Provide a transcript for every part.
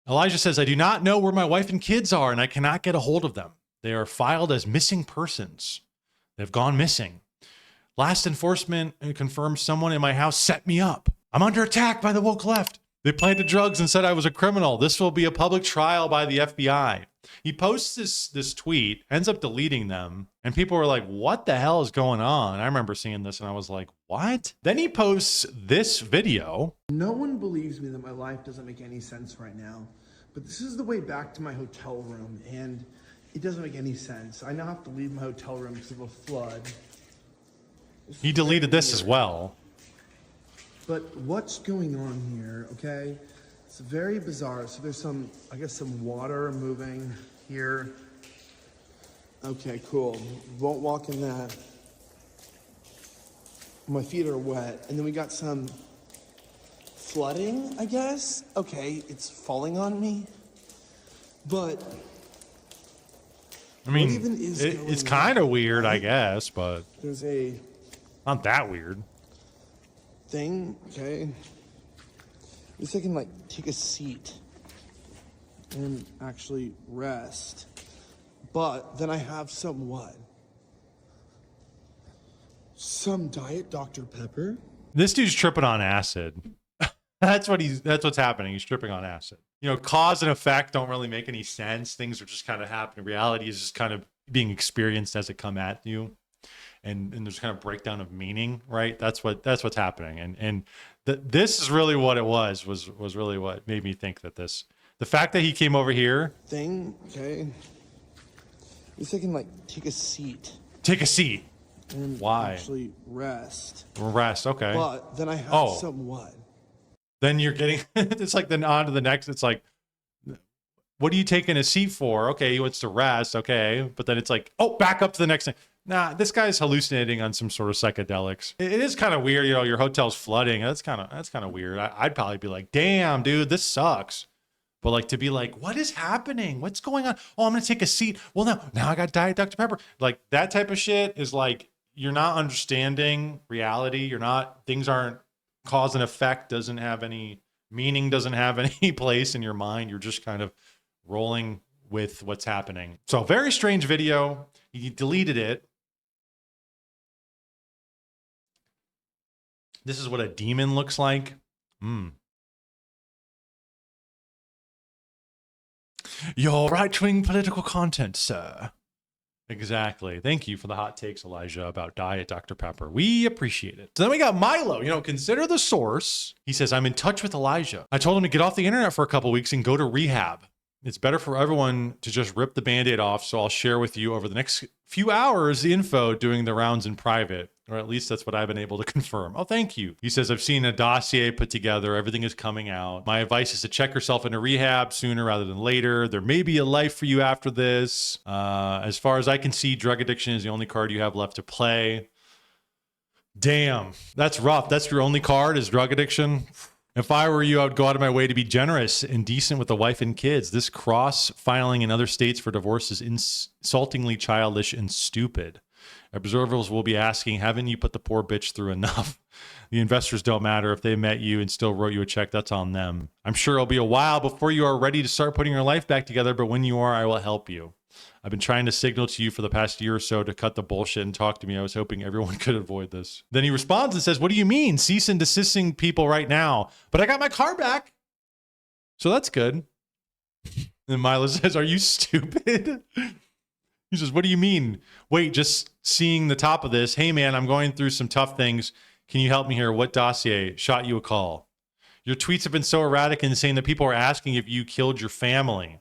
Elijah says, I do not know where my wife and kids are, and I cannot get a hold of them. They are filed as missing persons. They've gone missing. Last enforcement confirms someone in my house set me up. I'm under attack by the woke left. They planted drugs and said I was a criminal. This will be a public trial by the FBI. He posts this tweet, ends up deleting them, and people were like, what the hell is going on? I remember seeing this and I was like, what? Then he posts this video. No one believes me that my life doesn't make any sense right now, but this is the way back to my hotel room, and it doesn't make any sense. I now have to leave my hotel room because of a flood. He deleted this as well. But what's going on here, okay? It's very bizarre. So there's some, I guess, some water moving here. Okay, cool. Won't walk in that. My feet are wet. And then we got some flooding, I guess. Okay, it's falling on me. But I mean, what even is it's going kind of on, weird, right? I guess, but There's a not that weird. thing, okay? At least I can like take a seat and actually rest. But then I have some what? Some Diet Dr. Pepper? This dude's tripping on acid. That's what's happening. He's tripping on acid. You know, cause and effect don't really make any sense. Things are just kind of happening. Reality is just kind of being experienced as it come at you. And there's kind of breakdown of meaning, right? That's what's happening. And this is really what it was really what made me think that the fact that he came over here. Thing, okay? At least I can like take a seat. Take a seat. And why? Actually rest. Rest, okay. But then I have some what? Then you're getting, it's like then on to the next, it's like, what are you taking a seat for? Okay, he wants to rest, okay. But then it's like, oh, back up to the next thing. Nah, this guy's hallucinating on some sort of psychedelics. It is kind of weird, you know, your hotel's flooding. That's kind of weird. I'd probably be like, damn, dude, this sucks. But like to be like, what is happening? What's going on? Oh, I'm gonna take a seat. Well, now I got Diet Dr. Pepper. Like that type of shit is like, you're not understanding reality. Things aren't cause and effect, doesn't have any meaning, doesn't have any place in your mind. You're just kind of rolling with what's happening. So very strange video. He deleted it. This is what a demon looks like. Your right-wing political content, sir. Exactly. Thank you for the hot takes, Elijah, about Diet Dr. Pepper. We appreciate it. So then we got Milo. You know, consider the source. He says, I'm in touch with Elijah. I told him to get off the internet for a couple weeks and go to rehab. It's better for everyone to just rip the Band-Aid off, so I'll share with you over the next few hours the info doing the rounds in private, or at least that's what I've been able to confirm. Oh, thank you. He says, I've seen a dossier put together. Everything is coming out. My advice is to check yourself into rehab sooner rather than later. There may be a life for you after this. As far as I can see, drug addiction is the only card you have left to play. Damn, that's rough. That's your only card is drug addiction. If I were you, I would go out of my way to be generous and decent with the wife and kids. This cross-filing in other states for divorce is insultingly childish and stupid. Observers will be asking, haven't you put the poor bitch through enough? The investors don't matter. If they met you and still wrote you a check, that's on them. I'm sure it'll be a while before you are ready to start putting your life back together, but when you are, I will help you. I've been trying to signal to you for the past year or so to cut the bullshit and talk to me. I was hoping everyone could avoid this. Then he responds and says, what do you mean? Cease and desisting people right now. But I got my car back. So that's good. And Milo says, are you stupid? He says, what do you mean? Wait, just seeing the top of this. Hey, man, I'm going through some tough things. Can you help me here? What dossier? Shot you a call. Your tweets have been so erratic and insane that people are asking if you killed your family.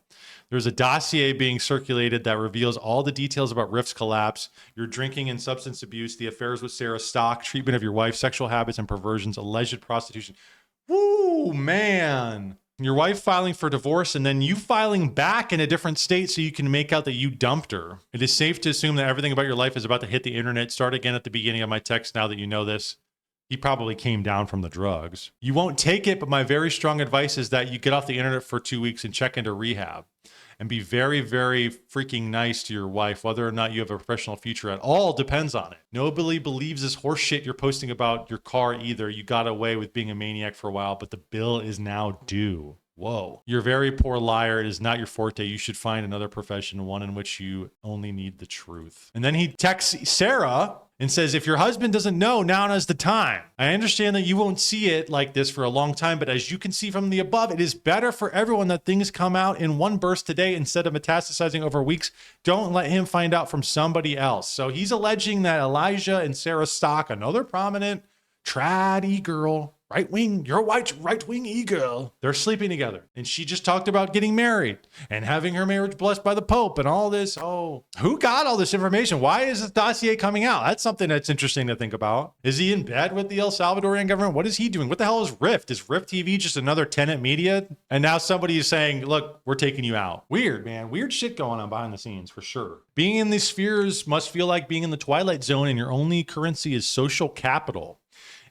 There's a dossier being circulated that reveals all the details about Rift's collapse, your drinking and substance abuse, the affairs with Sarah Stock, treatment of your wife, sexual habits and perversions, alleged prostitution. Woo, man. Your wife filing for divorce and then you filing back in a different state so you can make out that you dumped her. It is safe to assume that everything about your life is about to hit the internet. Start again at the beginning of my text now that you know this. He probably came down from the drugs. You won't take it, but my very strong advice is that you get off the internet for 2 weeks and check into rehab. And be very, very freaking nice to your wife. Whether or not you have a professional future at all depends on it. Nobody believes this horse shit you're posting about your car either. You got away with being a maniac for a while, but the bill is now due. Whoa. You're a very poor liar. It is not your forte. You should find another profession, one in which you only need the truth. And then he texts Sarah and says, if your husband doesn't know, now is the time. I understand that you won't see it like this for a long time, but as you can see from the above, it is better for everyone that things come out in one burst today instead of metastasizing over weeks. Don't let him find out from somebody else. So he's alleging that Elijah and Sarah Stock, another prominent trad e-girl, right-wing, you're a right-wing e-girl, they're sleeping together. And she just talked about getting married and having her marriage blessed by the Pope and all this. Oh, who got all this information? Why is this dossier coming out? That's something that's interesting to think about. Is he in bed with the El Salvadorian government? What is he doing? What the hell is Rift? Is Rift TV just another tenant media? And now somebody is saying, look, we're taking you out. Weird, man. Weird shit going on behind the scenes for sure. Being in these spheres must feel like being in the Twilight Zone and your only currency is social capital.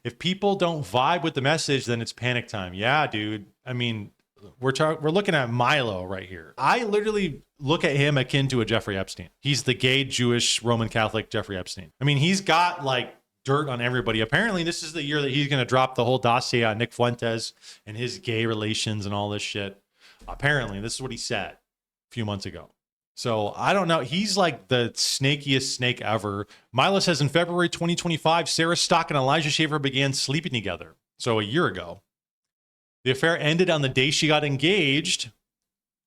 If people don't vibe with the message, then it's panic time. Yeah, dude. I mean, we're looking at Milo right here. I literally look at him akin to a Jeffrey Epstein. He's the gay, Jewish, Roman Catholic Jeffrey Epstein. I mean, he's got like dirt on everybody. Apparently, this is the year that he's going to drop the whole dossier on Nick Fuentes and his gay relations and all this shit. Apparently, this is what he said a few months ago. So I don't know. He's like the snakiest snake ever. Milo says in February 2025, Sarah Stock and Elijah Schaffer began sleeping together. So a year ago. The affair ended on the day she got engaged,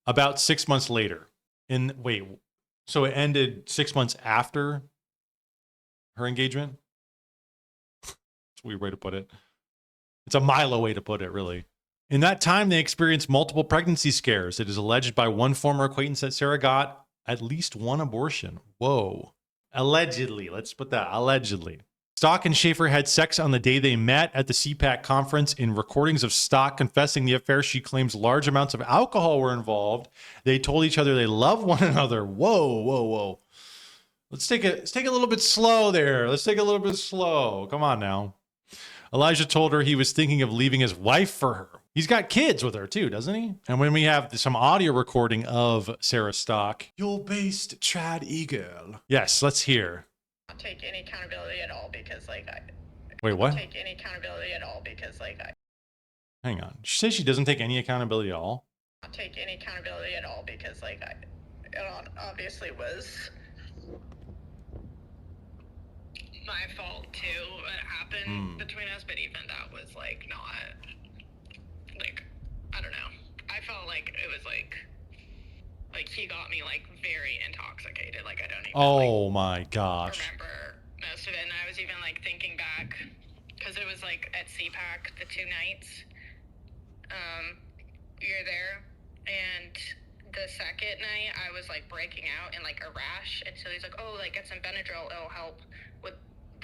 about 6 months later. So it ended 6 months after her engagement? It's a weird way to put it. It's a Milo way to put it, really. In that time, they experienced multiple pregnancy scares. It is alleged by one former acquaintance that Sarah got at least one abortion. Whoa. Allegedly. Let's put that. Allegedly. Stock and Schaffer had sex on the day they met at the CPAC conference. In recordings of Stock confessing the affair, she claims large amounts of alcohol were involved. They told each other they love one another. Whoa, whoa, whoa. Let's take a little bit slow there. Let's take a little bit slow. Come on now. Elijah told her he was thinking of leaving his wife for her. He's got kids with her too, doesn't he? And when we have some audio recording of Sarah Stock, your based trad e-girl. Yes, let's hear. Not take any accountability at all because Wait, what? Take any accountability at all because Hang on. She says she doesn't take any accountability at all. Not take any accountability at all because it obviously was my fault too. What happened between us, but even that was not I don't know. I felt like it was like he got me very intoxicated. I don't even my gosh. remember most of it. And I was even thinking back because it was at CPAC the 2 nights. You're there, and the second night I was breaking out in a rash, and so he's like, oh, get some Benadryl, it'll help with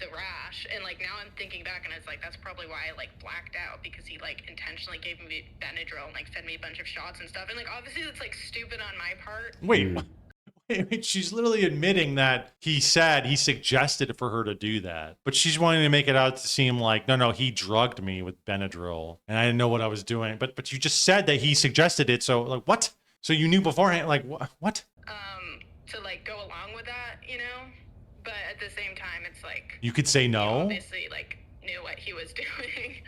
the rash. And now I'm thinking back, and it's that's probably why I blacked out, because he intentionally gave me Benadryl and fed me a bunch of shots and stuff. And obviously that's stupid on my part. Wait, she's literally admitting that he suggested for her to do that, but she's wanting to make it out to seem like, no, he drugged me with Benadryl and I didn't know what I was doing. But you just said that he suggested it. So what? So you knew beforehand, what? To go along with that, but at the same time, it's you could say no. He obviously knew what he was doing.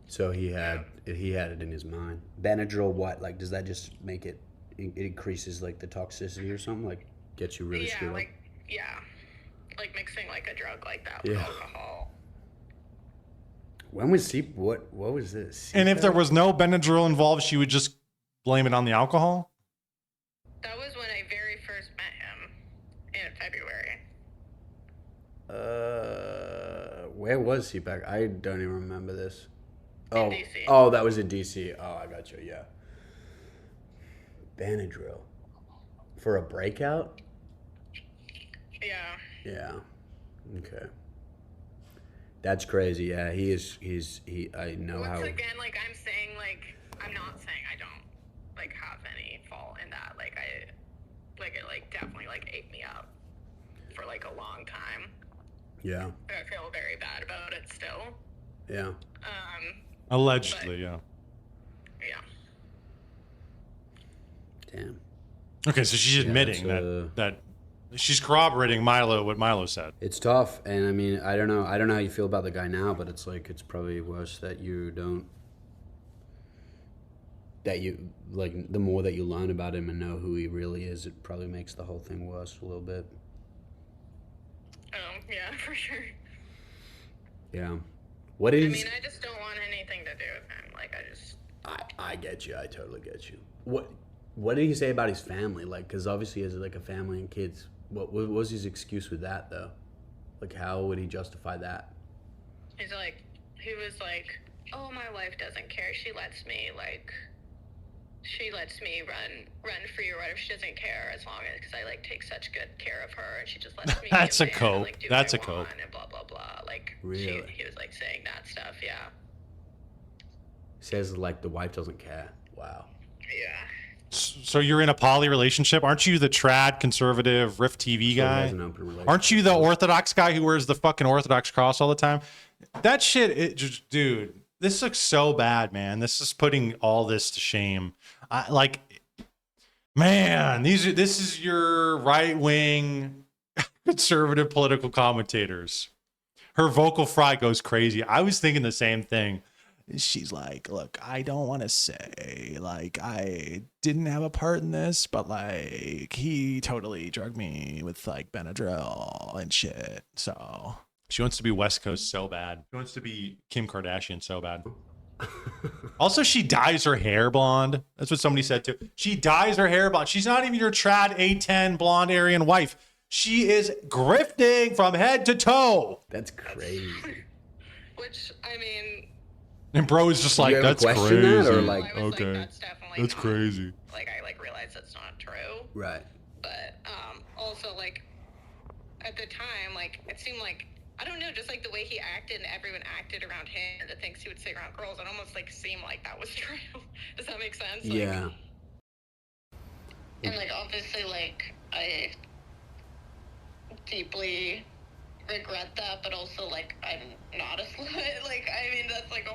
So he had it in his mind. Benadryl, what? Does that just make it increases the toxicity or something? Gets you really screwed up? Mixing a drug like that with alcohol. When was what was this? And if there was no Benadryl involved, she would just blame it on the alcohol? That was when I very first met him in February. Where was he back? I don't even remember this. In DC. Oh, that was in DC. Oh, I got you. Yeah. Benadryl for a breakout? Yeah. Yeah. Okay. That's crazy. Yeah, I know how. Once again, I'm saying, I'm not saying I don't, have any fault in that. It definitely, ate me up for, a long time. Yeah. I feel very bad about it still. Yeah. Allegedly, yeah. Yeah. Damn. Okay, so she's admitting that she's corroborating what Milo said. It's tough, and I mean, I don't know how you feel about the guy now, but it's it's probably worse that you don't that you like, the more that you learn about him and know who he really is, it probably makes the whole thing worse a little bit. Yeah, for sure. Yeah. What is? I mean, I just don't want anything to do with him. Like, I get you. I totally get you. What did he say about his family? Like, because obviously he has like a family and kids. What was his excuse with that though? Like, how would he justify that? he was like, oh, my wife doesn't care. She lets me run free or whatever. She doesn't care as long as, because I like take such good care of her, and she just lets me. That's a do cope. like, do That's what a I cope. want and blah blah blah. Like, Really? he was like saying that stuff. Yeah. Says like the wife doesn't care. Wow. Yeah. So you're in a poly relationship? Aren't you the trad conservative Riff TV So he guy? has an open relationship. Aren't you the Orthodox guy who wears the fucking Orthodox cross all the time? That shit, it just, dude, this looks so bad, man. This is putting all this to shame. Man, this is your right wing conservative political commentators. Her vocal fry goes crazy. I was thinking the same thing. She's like, look, I don't want to say like I didn't have a part in this, but like he totally drugged me with like Benadryl and shit. So she wants to be West Coast so bad. She wants to be Kim Kardashian so bad. Also, she dyes her hair blonde. That's what somebody said too. She dyes her hair blonde. She's not even your trad A10 blonde Aryan wife. She is grifting from head to toe. That's crazy. Which, I mean, And bro is just Do like, you ever that's question crazy. that, or like- I was okay, that's definitely that's not, crazy. Like, I like realized that's not true. Right. But also, like, at the time, like, it seemed like, I don't know, just like the way he acted and everyone acted around him and the things he would say around girls, it almost like seemed like that was true. Does that make sense? Like, Yeah. and like, obviously, like, I deeply regret that, but also like I'm not a slut. Like, I mean, that's like a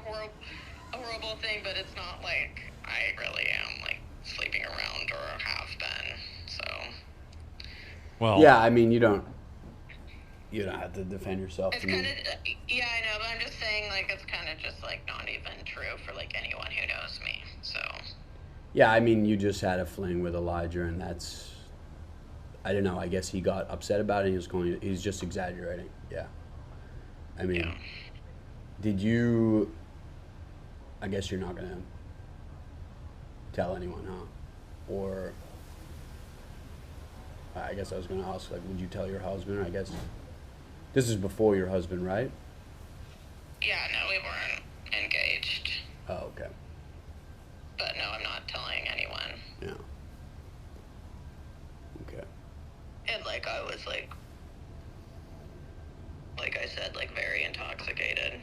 horrible thing, but it's not like I really am like sleeping around or have been. So Well, Yeah, I mean, you don't have to defend yourself. it's I mean, kind of, yeah, I know, but I'm just saying, like, it's kind of just like not even true for like anyone who knows me. So yeah, I mean, you just had a fling with Elijah, and that's, I don't know. I guess he got upset about it. And he's just exaggerating. Yeah. I mean, yeah. did you? I guess you're not gonna tell anyone, huh? Or I guess I was gonna ask, like, would you tell your husband? I guess this is before your husband, right? Yeah, no, we weren't engaged. Oh, okay. But no, I'm not telling anyone. Yeah. Okay. And like I was like I said, like very intoxicated.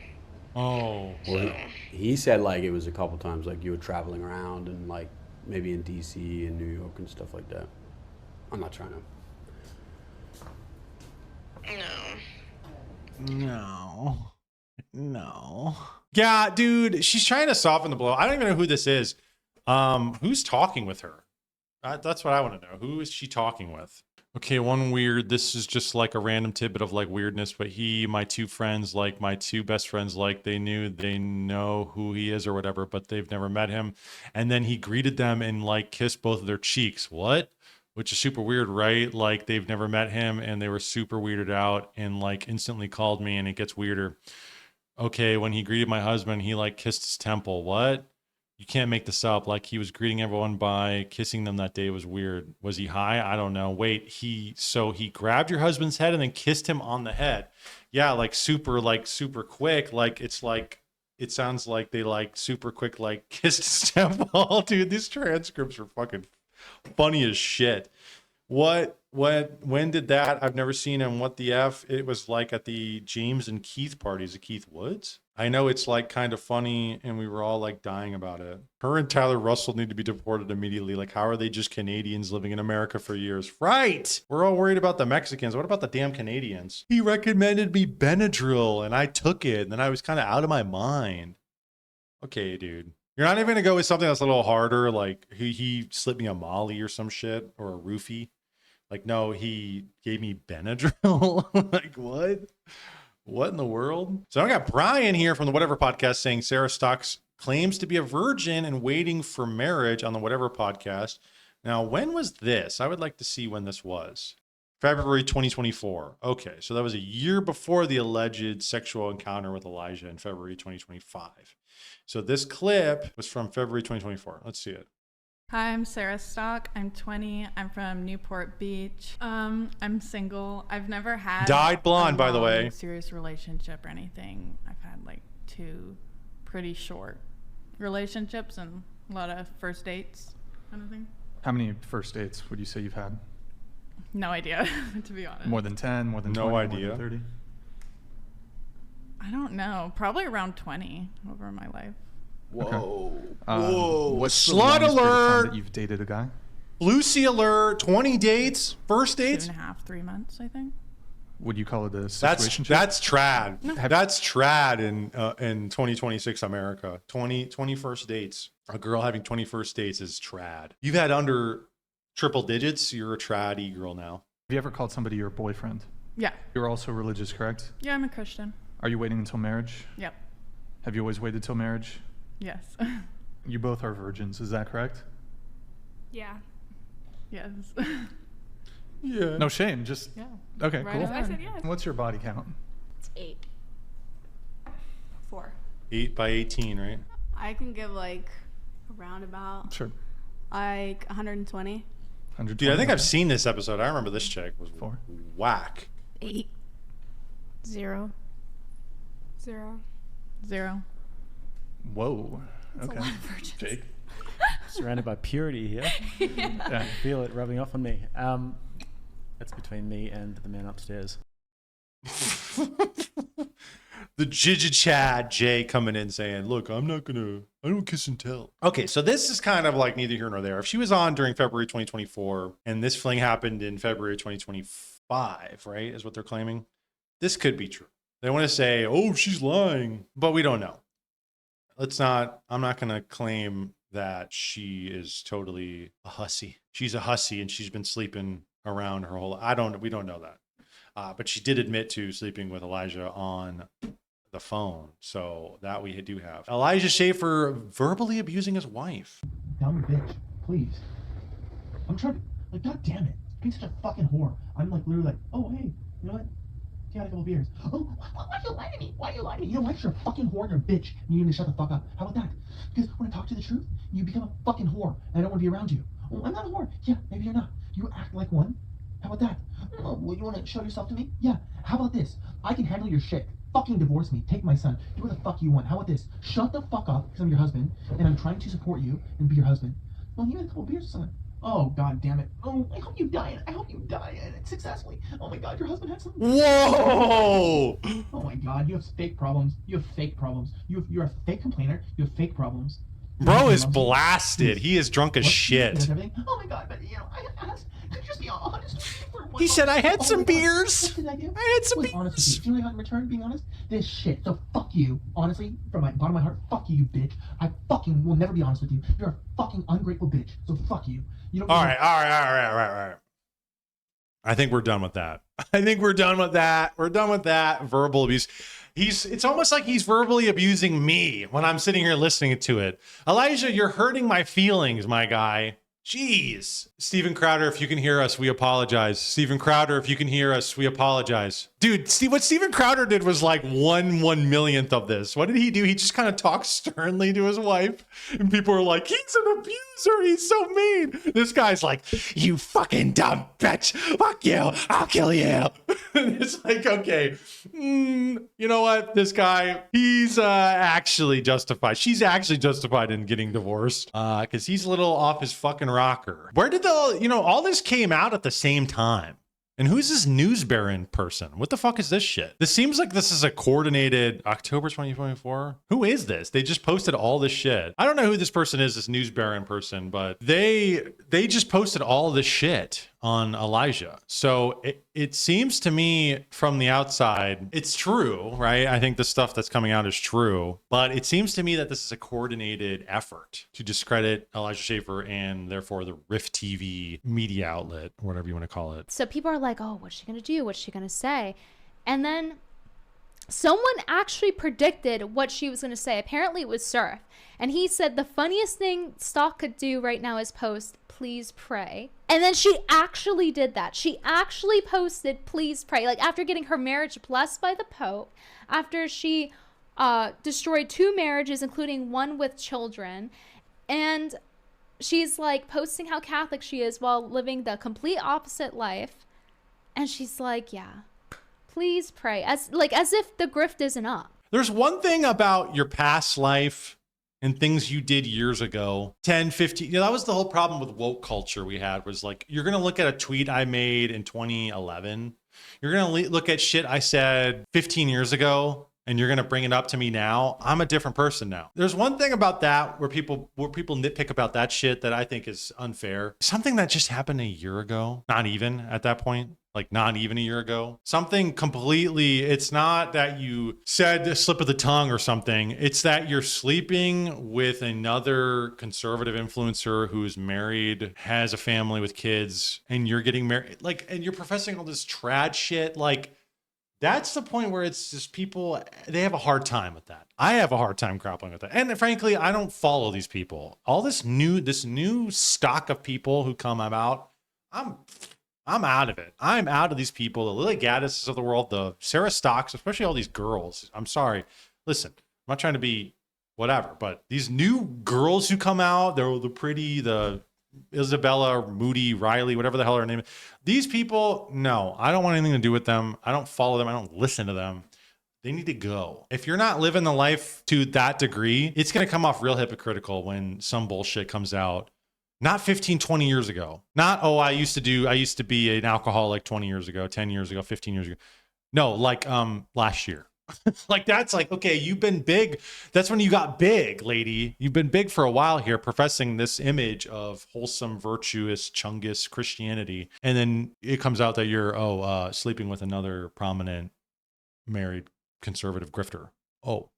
oh, Well, So he said like it was a couple times, like you were traveling around and like maybe in DC and New York and stuff like that. I'm not trying to. no. Yeah, dude, she's trying to soften the blow. I don't even know who this is. Who's talking with her? That's what I want to know. Who is she talking with? Okay, this is just like a random tidbit of like weirdness, but my two friends, like my two best friends, like they know who he is or whatever, but they've never met him. And then he greeted them and like kissed both of their cheeks. What? Which is super weird, right? Like they've never met him and they were super weirded out and like instantly called me, and it gets weirder. Okay, when he greeted my husband, he like kissed his temple. What? You can't make this up. Like he was greeting everyone by kissing them that day. Was weird. Was he high? I don't know. Wait, he grabbed your husband's head and then kissed him on the head. Yeah, like super quick. Like it sounds like they like super quick like kissed his temple. Dude, these transcripts are fucking funny as shit. When did that? I've never seen him. What the F? It was like at the James and Keith parties at Keith Woods. I know it's like kind of funny and we were all like dying about it. Her and Tyler Russell need to be deported immediately. Like, how are they just Canadians living in America for years? Right. We're all worried about the Mexicans. What about the damn Canadians? He recommended me Benadryl and I took it and then I was kind of out of my mind. Okay, dude. You're not even going to go with something that's a little harder. Like he slipped me a Molly or some shit or a roofie. Like, no, he gave me Benadryl. Like, what? What in the world? So I got Brian here from the Whatever podcast saying Sarah Stock's claims to be a virgin and waiting for marriage on the whatever podcast. Now, when was this? I would like to see when this was. February 2024. Okay, so that was a year before the alleged sexual encounter with Elijah in February 2025. So this clip was from February 2024. Let's see it. Hi, I'm Sarah Stock. I'm 20. I'm from Newport Beach. I'm single. I've never had Dyed blonde, a by the way. long, serious relationship or anything. I've had like 2 pretty short relationships and a lot of first dates kind of thing. How many first dates would you say you've had? No idea, to be honest. More than 10, more than No 20, idea. more than 30? I don't know. Probably around 20 over my life. Whoa. Whoa. What's the Slut longest period of time alert. that you've dated a guy? Lucy alert. 20 dates. First dates. 2.5, 3 months, I think. Would you call it a That's situationship? trad. No. That's trad in 2026 America. 20 first dates. A girl having 20 first dates is trad. You've had under triple digits. You're a trad girl now. Have you ever called somebody your boyfriend? Yeah. You're also religious, correct? Yeah, I'm a Christian. Are you waiting until marriage? Yep. Have you always waited till marriage? Yes. You both are virgins, is that correct? Yeah. Yes. Yeah. No shame, just Yeah. okay, Right cool. on. I said yes. What's your body count? It's 8. 4. 8 by 18, right? I can give like around about Sure. like 120. 120. Dude, I think I've seen this episode. I remember this chick was 4. whack. 8. 0. 0. 0. Whoa. That's Okay. a lot of virgins. Jake. Surrounded by purity here. Yeah. Feel it rubbing off on me. That's between me and the man upstairs. The Jija Chad Jay coming in saying, look, I don't kiss and tell. Okay, so this is kind of like neither here nor there. If she was on during February 2024 and this fling happened in February 2025, right, is what they're claiming, this could be true. They want to say, oh, she's lying, but we don't know. I'm not going to claim that she is totally a hussy. She's a hussy and she's been sleeping around her whole, we don't know that. But she did admit to sleeping with Elijah on the phone. So that we do have. Elijah Schaffer verbally abusing his wife. Dumb bitch, please. I'm trying to, like, god damn it. Being such a fucking whore. I'm like literally like, oh, hey, you know what? You had a couple beers. Oh, why you lying to me? Why you lying to me? You know what? You're a fucking whore and you're a bitch. And you need to shut the fuck up. How about that? Because when I talk to you the truth, you become a fucking whore. And I don't want to be around you. Oh, I'm not a whore. Yeah, maybe you're not. You act like one. How about that? Oh, well, you want to show yourself to me? Yeah. How about this? I can handle your shit. Fucking divorce me. Take my son. Do what the fuck you want. How about this? Shut the fuck up because I'm your husband and I'm trying to support you and be your husband. Well, you had a couple beers or something. Oh, god damn it. Oh, I hope you die. I hope you die successfully. Oh my god, your husband had some. Whoa! Oh my god, you have fake problems. You have fake problems. You're a fake complainer. You have fake problems. Bro is blasted. He is drunk as What? shit. Everything? Oh my god, but you know, I asked, could you just be honest for one He said, moment? I had Oh some my God, beers. What did I do? I had some I was honest with you. beers. Do you know what I got in return, being honest? This shit. So fuck you. Honestly, from my bottom of my heart, fuck you, you bitch. I fucking will never be honest with you. You're a fucking ungrateful bitch. So fuck you. You don't All right. I think we're done with that. We're done with that verbal abuse. It's almost like he's verbally abusing me when I'm sitting here listening to it. Elijah, you're hurting my feelings, my guy. Jeez. Steven Crowder, if you can hear us, we apologize. Steven Crowder, if you can hear us, we apologize. Dude, what Steven Crowder did was like 1/1,000,000th of this. What did he do? He just kind of talked sternly to his wife. And people were like, he's an abuser. He's so mean. This guy's like, you fucking dumb bitch. Fuck you. I'll kill you. And it's like, okay, you know what? This guy, he's actually justified. She's actually justified in getting divorced because he's a little off his fucking rocker. Where did all this came out at the same time? And who's this news baron person? What the fuck is this shit? This seems like this is a coordinated October 2024. Who is this? They just posted all this shit. I don't know who this person is, this news baron person, but they just posted all this shit on Elijah. So it seems to me from the outside, it's true, right? I think the stuff that's coming out is true, but it seems to me that this is a coordinated effort to discredit Elijah Schaffer and therefore the Rift TV media outlet, or whatever you want to call it. So people are like, oh, what's she going to do? What's she going to say? And then Someone actually predicted what she was going to say. Apparently it was Surf. And he said the funniest thing Stock could do right now is post, please pray. And then she actually did that. She actually posted, please pray. Like after getting her marriage blessed by the Pope, after she destroyed 2 marriages, including one with children. And she's like posting how Catholic she is while living the complete opposite life. And she's like, yeah, please pray. As if the grift isn't up. There's one thing about your past life and things you did years ago, 10, 15, that was the whole problem with woke culture we had, was like, you're going to look at a tweet I made in 2011. You're going to look at shit I said 15 years ago, and you're going to bring it up to me now. I'm a different person now. There's one thing about that where people nitpick about that shit that I think is unfair. Something that just happened a year ago, not even at that point. Like not even a year ago. Something completely, it's not that you said a slip of the tongue or something. It's that you're sleeping with another conservative influencer who's married, has a family with kids, and you're getting married. Like, and you're professing all this trad shit. Like, that's the point where it's just people, they have a hard time with that. I have a hard time grappling with that. And frankly, I don't follow these people. All this new stock of people who come about, I'm out of it. I'm out of these people, the Lily Gaddises of the world, the Sarah Stocks, especially all these girls. I'm sorry. Listen, I'm not trying to be whatever, but these new girls who come out, they're the pretty, the Isabella, Moody, Riley, whatever the hell her name is. These people, no, I don't want anything to do with them. I don't follow them. I don't listen to them. They need to go. If you're not living the life to that degree, it's going to come off real hypocritical when some bullshit comes out. Not 15, 20 years ago. Not, oh, I used to be an alcoholic 20 years ago, 10 years ago, 15 years ago. No, like last year. Like that's like, okay, you've been big. That's when you got big, lady. You've been big for a while here, professing this image of wholesome, virtuous, Chungus Christianity. And then it comes out that you're, sleeping with another prominent married conservative grifter. Oh,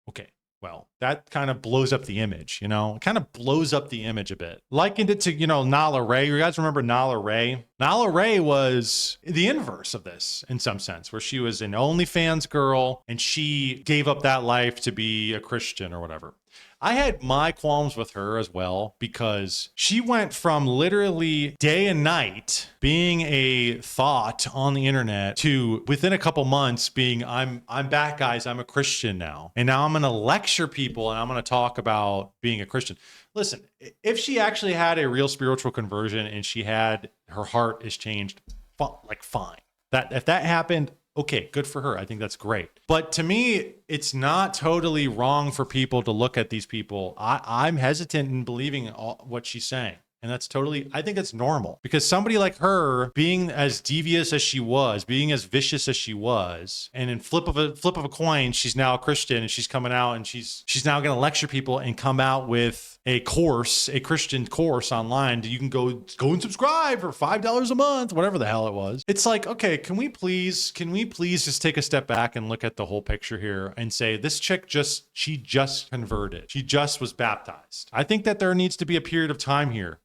okay. Well, that kind of blows up the image, It kind of blows up the image a bit. Likened it to, Nala Ray. You guys remember Nala Ray? Nala Ray was the inverse of this in some sense, where she was an OnlyFans girl and she gave up that life to be a Christian or whatever. I had my qualms with her as well because she went from literally day and night being a thought on the internet to within a couple months being, I'm back, guys. I'm a Christian now. And now I'm going to lecture people and I'm going to talk about being a Christian. Listen, if she actually had a real spiritual conversion and she had her heart is changed, like fine. That if that happened, okay, good for her. I think that's great. But to me, it's not totally wrong for people to look at these people. I'm hesitant in believing what she's saying. And that's totally, I think it's normal because somebody like her being as devious as she was, being as vicious as she was, and in flip of a coin, she's now a Christian and she's coming out and she's now going to lecture people and come out with a Christian course online that you can go and subscribe for $5 a month, whatever the hell it was. It's like, okay, can we please just take a step back and look at the whole picture here and say this chick she just converted. She just was baptized. I think that there needs to be a period of time here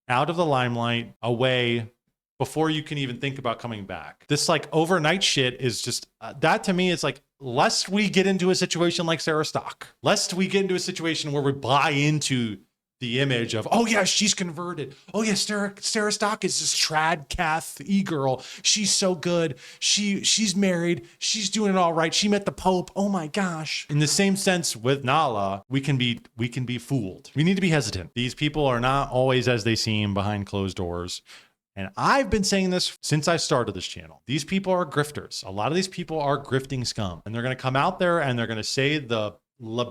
out of the limelight, away, before you can even think about coming back. This like overnight shit is just, that to me is like, lest we get into a situation like Sarah Stock, lest we get into a situation where we buy into the image of, oh yeah, she's converted. Oh yeah, Sarah Stock is this trad cath e-girl. She's so good. She's married. She's doing it all right. She met the Pope. Oh my gosh. In the same sense with Nala, we can be fooled. We need to be hesitant. These people are not always as they seem behind closed doors. And I've been saying this since I started this channel. These people are grifters. A lot of these people are grifting scum. And they're going to come out there and they're going to say the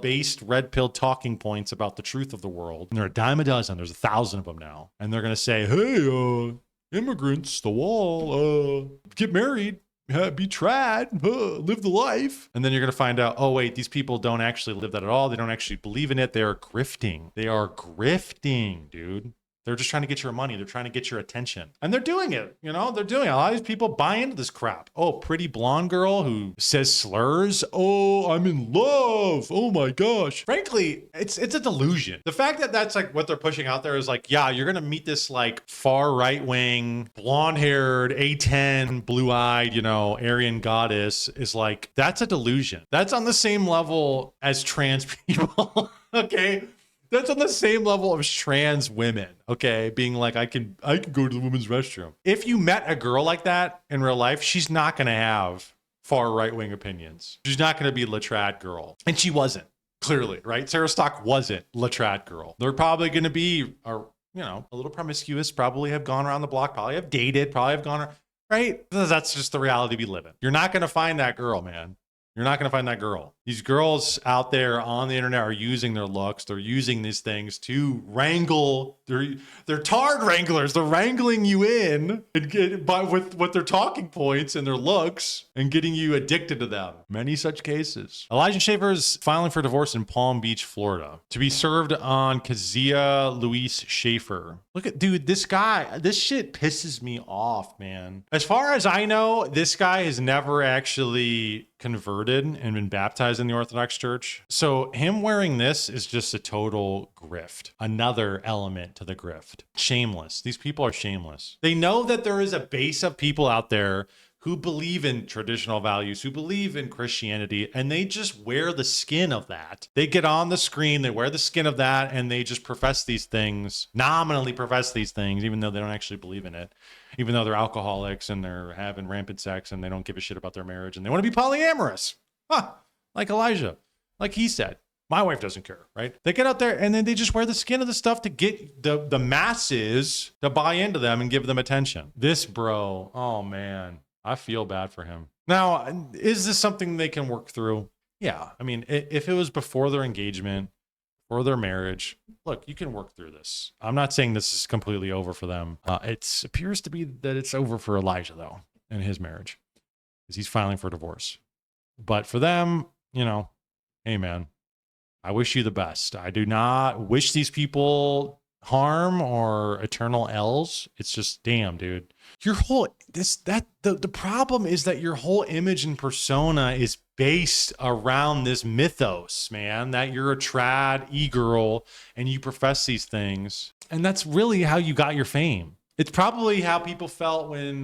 based red pill talking points about the truth of the world. And they're a dime a dozen. There's 1,000 of them now. And they're going to say, hey, immigrants, the wall, get married, be trad, live the life. And then you're going to find out, oh, wait, these people don't actually live that at all. They don't actually believe in it. They are grifting. They are grifting, dude. They're just trying to get your money. They're trying to get your attention. And they're doing it. You know, they're doing it. A lot of these people buy into this crap. Oh, pretty blonde girl who says slurs. Oh, I'm in love. Oh my gosh. Frankly, it's a delusion. The fact that that's like what they're pushing out there is like, yeah, you're going to meet this like far right wing, blonde haired, A10, blue eyed, you know, Aryan goddess is like, that's a delusion. That's on the same level as trans people. Okay. That's on the same level of trans women, okay? Being like, I can go to the women's restroom. If you met a girl like that in real life, she's not going to have far right-wing opinions. She's not going to be a Latrad girl. And she wasn't, clearly, right? Sarah Stock wasn't Latrad girl. They're probably going to be, a little promiscuous, probably have gone around the block, probably have dated, probably have gone, right? That's just the reality we live in. You're not going to find that girl, man. You're not going to find that girl. These girls out there on the internet are using their looks. They're using these things to wrangle. They're tard wranglers. They're wrangling you in with their talking points and their looks and getting you addicted to them. Many such cases. Elijah Schaffer is filing for divorce in Palm Beach, Florida, to be served on Kezia Louise Schaffer. Look at, dude, this guy, this shit pisses me off, man. As far as I know, this guy has never actually converted and been baptized in the Orthodox Church. So him wearing this is just a total grift. Another element to the grift. Shameless. These people are shameless. They know that there is a base of people out there who believe in traditional values, who believe in Christianity, and they just wear the skin of that. They get on the screen, they wear the skin of that, and they just profess these things, nominally profess these things, even though they don't actually believe in it. Even though they're alcoholics and they're having rampant sex and they don't give a shit about their marriage and they want to be polyamorous. Like Elijah, like he said. My wife doesn't care, right? They get out there and then they just wear the skin of the stuff to get the masses to buy into them and give them attention. This bro, oh man, I feel bad for him. Now, is this something they can work through? Yeah. I mean, if it was before their engagement or their marriage, look, you can work through this. I'm not saying this is completely over for them. It appears to be that it's over for Elijah, though, in his marriage, because he's filing for divorce. But for them, hey, man, I wish you the best. I do not wish these people harm or eternal L's. It's just, damn, dude. The problem is that your whole image and persona is based around this mythos, man, that you're a trad e-girl and you profess these things. And that's really how you got your fame. It's probably how people felt when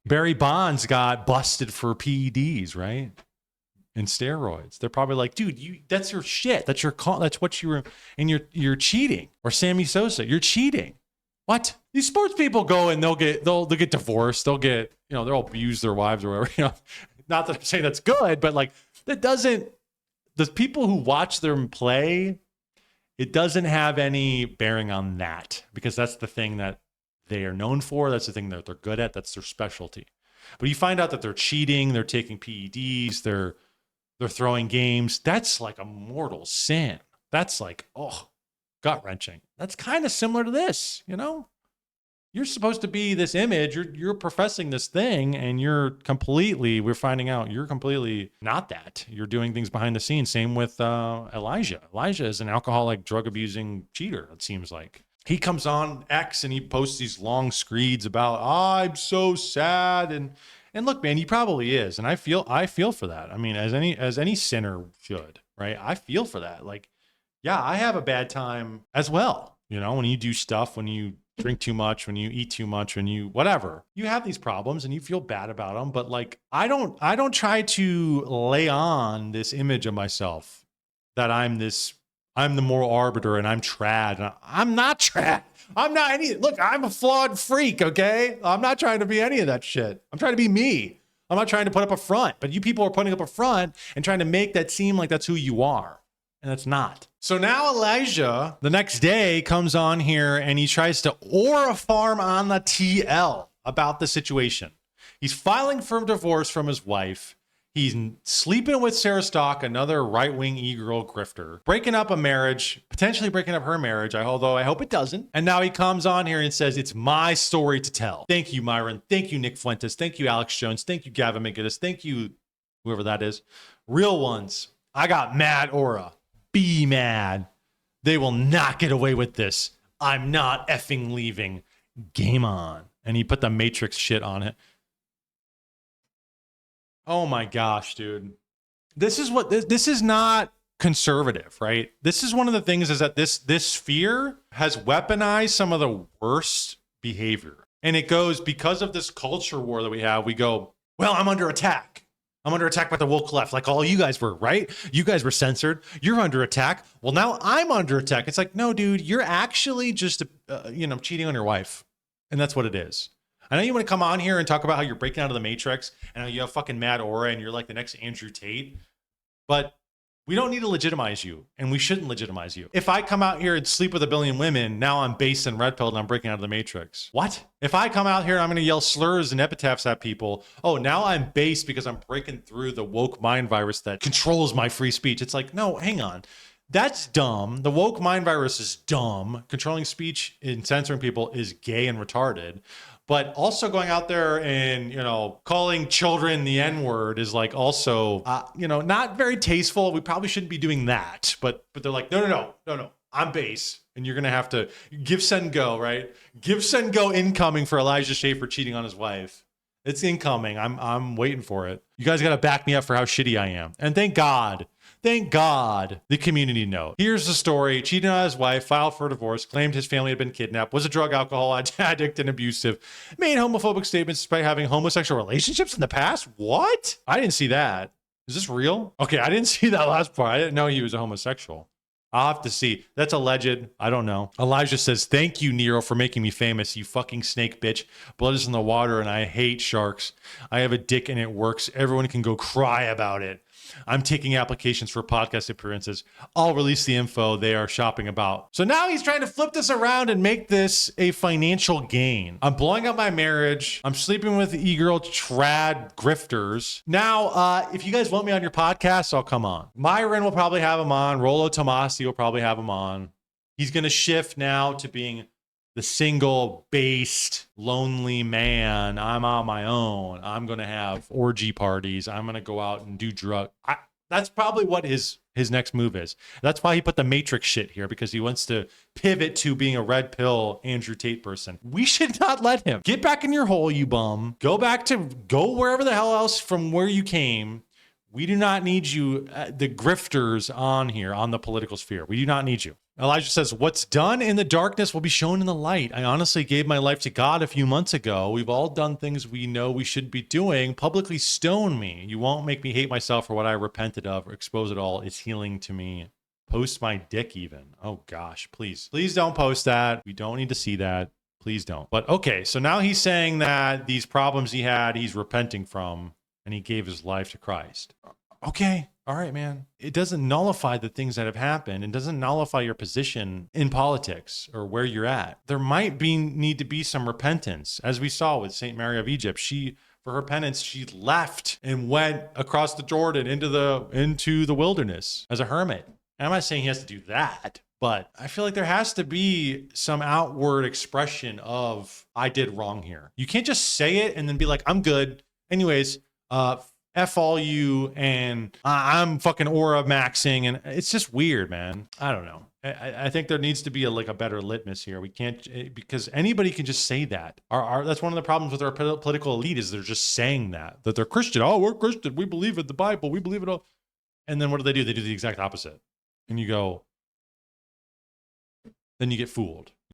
Barry Bonds got busted for PEDs, right? And steroids. They're probably like, dude, that's your shit. That's what you were, and you're cheating. Or Sammy Sosa, you're cheating. What? These sports people go and they'll get divorced. They'll get, they'll abuse their wives or whatever. Not that I'm saying that's good, but like that doesn't, the people who watch them play, it doesn't have any bearing on that, because that's the thing that they are known for. That's the thing that they're good at. That's their specialty. But you find out that they're cheating, they're taking PEDs, they're throwing games. That's like a mortal sin. That's like, gut wrenching. That's kind of similar to this, You're supposed to be this image. You're professing this thing, and we're finding out you're completely not that. You're doing things behind the scenes. Same with Elijah. Elijah is an alcoholic, drug abusing cheater, it seems like. He comes on X and he posts these long screeds about, I'm so sad. And look, man, he probably is. And I feel for that. I mean, as any sinner should, right? I feel for that. Like, yeah, I have a bad time as well. When you do stuff, when you drink too much, when you eat too much, when you whatever, you have these problems and you feel bad about them. But like, I don't try to lay on this image of myself that I'm the moral arbiter and I'm trad. And I'm not trad. I'm not look, I'm a flawed freak. Okay. I'm not trying to be any of that shit. I'm trying to be me. I'm not trying to put up a front, but you people are putting up a front and trying to make that seem like that's who you are. And it's not. So now Elijah, the next day, comes on here and he tries to aura farm on the TL about the situation. He's filing for divorce from his wife. He's sleeping with Sarah Stock, another right-wing e-girl grifter, breaking up a marriage, potentially breaking up her marriage, although I hope it doesn't. And now he comes on here and says, it's my story to tell. Thank you, Myron. Thank you, Nick Fuentes. Thank you, Alex Jones. Thank you, Gavin McGinnis. Thank you, whoever that is. Real ones. I got mad aura. Be mad. They will not get away with this. I'm not effing leaving. Game on. And he put the Matrix shit on it. Oh my gosh, dude. This is not conservative, right? This is one of the things is that this sphere has weaponized some of the worst behavior. And it goes, because of this culture war that we have, we go, well, I'm under attack. I'm under attack by the woke left, like all you guys were, right? You guys were censored. You're under attack. Well, now I'm under attack. It's like, no, dude, you're actually just, cheating on your wife. And that's what it is. I know you want to come on here and talk about how you're breaking out of the Matrix and how you have fucking mad aura and you're like the next Andrew Tate, but we don't need to legitimize you, and we shouldn't legitimize you. If I come out here and sleep with a billion women, now I'm based and red pilled and I'm breaking out of the Matrix. What? If I come out here and I'm going to yell slurs and epitaphs at people, oh, now I'm based because I'm breaking through the woke mind virus that controls my free speech. It's like, no, hang on. That's dumb. The woke mind virus is dumb. Controlling speech and censoring people is gay and retarded. But also going out there and, calling children the N-word is like also, not very tasteful. We probably shouldn't be doing that. But they're like, no. I'm base. And you're going to have to give, send, go, right? Give, send, go incoming for Elijah Schaffer cheating on his wife. It's incoming. I'm waiting for it. You guys got to back me up for how shitty I am. And thank God the community knows. Here's the story. Cheated on his wife, filed for divorce, claimed his family had been kidnapped, was a drug alcohol addict and abusive, made homophobic statements despite having homosexual relationships in the past. What? I didn't see that. Is this real? Okay, I didn't see that last part. I didn't know he was a homosexual. I'll have to see. That's alleged. I don't know. Elijah says, thank you, Nero, for making me famous, you fucking snake bitch. Blood is in the water and I hate sharks. I have a dick and it works. Everyone can go cry about it. I'm taking applications for podcast appearances. I'll release the info they are shopping about. So now he's trying to flip this around and make this a financial gain. I'm blowing up my marriage. I'm sleeping with e-girl trad grifters. Now, if you guys want me on your podcast, I'll come on. Myron will probably have him on. Rolo Tomasi will probably have him on. He's going to shift now to being the single based lonely man. I'm on my own. I'm going to have orgy parties. I'm going to go out and do drugs. That's probably what his next move is. That's why he put the Matrix shit here, because he wants to pivot to being a red pill Andrew Tate person. We should not let him. Get back in your hole, you bum. Go wherever the hell else from where you came. We do not need you, the grifters on here on the political sphere. We do not need you. Elijah says, what's done in the darkness will be shown in the light. I honestly gave my life to God a few months ago. We've all done things we know we shouldn't be doing. Publicly stone me. You won't make me hate myself for what I repented of or expose it all. It's healing to me. Post my dick even. Oh gosh, please. Please don't post that. We don't need to see that. Please don't. But okay, so now he's saying that these problems he had, he's repenting from, and he gave his life to Christ. Okay. All right, man. It doesn't nullify the things that have happened. It doesn't nullify your position in politics or where you're at. There might need to be some repentance. As we saw with St. Mary of Egypt, for her penance, she left and went across the Jordan into the wilderness as a hermit. And I'm not saying he has to do that, but I feel like there has to be some outward expression of, I did wrong here. You can't just say it and then be like, I'm good. Anyways, F all you, and I'm fucking aura maxing, and it's just weird, man. I don't know. I think there needs to be a better litmus here. We can't, because anybody can just say that. That's one of the problems with our political elite is they're just saying that they're Christian. Oh, we're Christian. We believe in the Bible. We believe it all. And then what do? They do the exact opposite. And you go, then you get fooled.